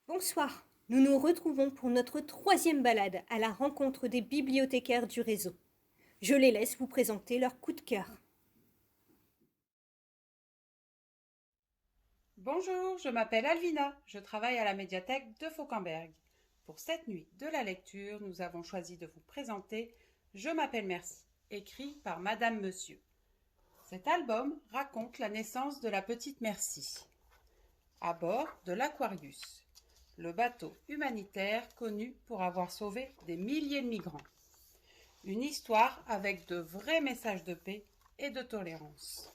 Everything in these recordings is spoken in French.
Bonsoir, nous nous retrouvons pour notre 3e balade à la rencontre des bibliothécaires du réseau. Je les laisse vous présenter leur coup de cœur. Bonjour, je m'appelle Alvina, je travaille à la médiathèque de Fauquemberg. Pour cette nuit de la lecture, nous avons choisi de vous présenter Je m'appelle Merci, écrit par Madame Monsieur. Cet album raconte la naissance de la petite Merci. À bord de l'Aquarius, le bateau humanitaire connu pour avoir sauvé des milliers de migrants. Une histoire avec de vrais messages de paix et de tolérance.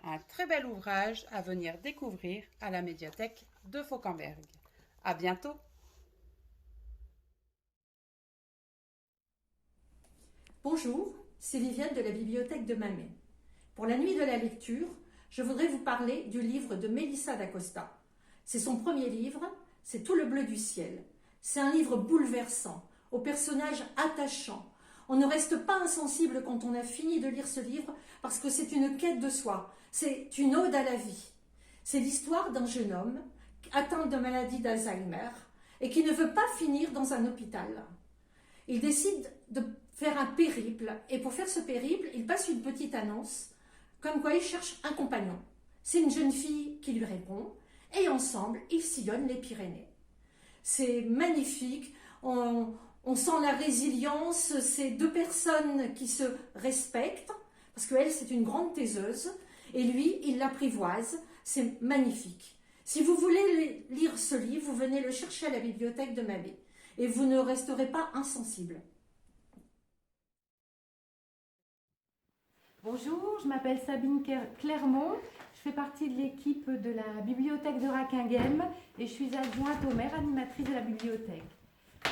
Un très bel ouvrage à venir découvrir à la médiathèque de Fauquemberg. À bientôt. Bonjour, c'est Viviane de la bibliothèque de Mamet. Pour la nuit de la lecture, je voudrais vous parler du livre de Melissa d'Acosta. C'est son premier livre, c'est Tout le bleu du ciel. C'est un livre bouleversant, aux personnages attachants. On ne reste pas insensible quand on a fini de lire ce livre parce que c'est une quête de soi, c'est une ode à la vie. C'est l'histoire d'un jeune homme atteint de maladie d'Alzheimer et qui ne veut pas finir dans un hôpital. Il décide de faire un périple et pour faire ce périple, il passe une petite annonce comme quoi il cherche un compagnon. C'est une jeune fille qui lui répond et ensemble, ils sillonnent les Pyrénées. C'est magnifique, on sent la résilience, c'est deux personnes qui se respectent, parce qu'elle, c'est une grande taiseuse, et lui, il l'apprivoise, c'est magnifique. Si vous voulez lire ce livre, vous venez le chercher à la bibliothèque de Mamet, et vous ne resterez pas insensible. Bonjour, je m'appelle Sabine Clermont, je fais partie de l'équipe de la bibliothèque de Raquinghem et je suis adjointe au maire, animatrice de la bibliothèque.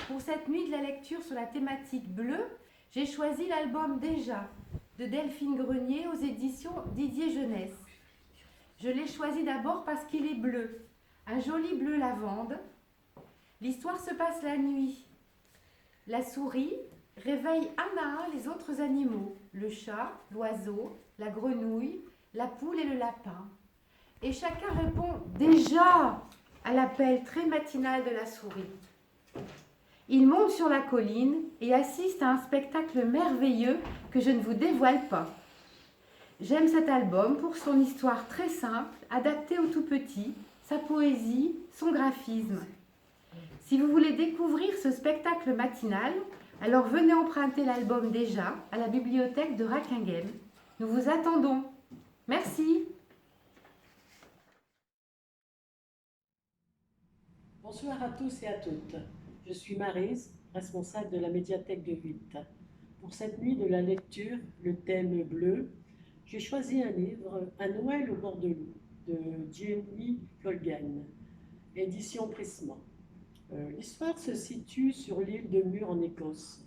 Pour cette nuit de la lecture sur la thématique bleue, j'ai choisi l'album Déjà de Delphine Grenier aux éditions Didier Jeunesse. Je l'ai choisi d'abord parce qu'il est bleu, un joli bleu lavande. L'histoire se passe la nuit. La souris réveille un à un les autres animaux, le chat, l'oiseau, la grenouille, la poule et le lapin. Et chacun répond déjà à l'appel très matinal de la souris. Il monte sur la colline et assiste à un spectacle merveilleux que je ne vous dévoile pas. J'aime cet album pour son histoire très simple, adaptée aux tout-petits, sa poésie, son graphisme. Si vous voulez découvrir ce spectacle matinal, alors venez emprunter l'album Déjà à la bibliothèque de Raquinghem. Nous vous attendons. Merci. Bonsoir à tous et à toutes. Je suis Maryse, responsable de la médiathèque de Vuit. Pour cette nuit de la lecture, le thème bleu, j'ai choisi un livre, Un Noël au bord de l'eau, de Jenny Colgan, édition Prisma. L'histoire se situe sur l'île de Muir en Écosse.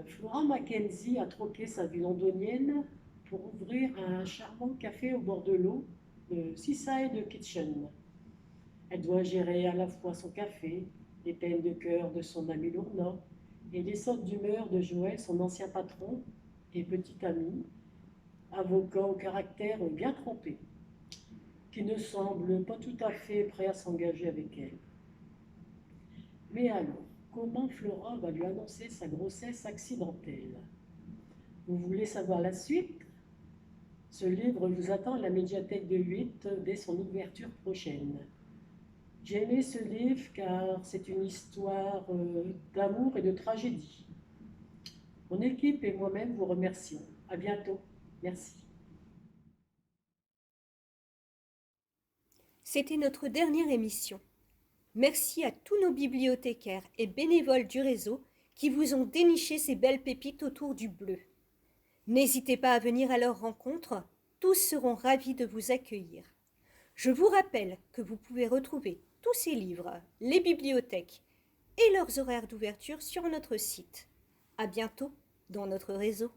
Flora Mackenzie a troqué sa vie londonienne pour ouvrir un charmant café au bord de l'eau, le Seaside Kitchen. Elle doit gérer à la fois son café, les peines de cœur de son ami Lourna et les sautes d'humeur de Joël, son ancien patron et petit ami, avocat au caractère bien trempé, qui ne semble pas tout à fait prêt à s'engager avec elle. Mais alors, comment Flora va lui annoncer sa grossesse accidentelle? Vous voulez savoir la suite? Ce livre vous attend à la médiathèque de Vuit dès son ouverture prochaine. J'ai aimé ce livre car c'est une histoire d'amour et de tragédie. Mon équipe et moi-même vous remercions. À bientôt. Merci. C'était notre dernière émission. Merci à tous nos bibliothécaires et bénévoles du réseau qui vous ont déniché ces belles pépites autour du bleu. N'hésitez pas à venir à leur rencontre, tous seront ravis de vous accueillir. Je vous rappelle que vous pouvez retrouver tous ces livres, les bibliothèques et leurs horaires d'ouverture sur notre site. À bientôt dans notre réseau.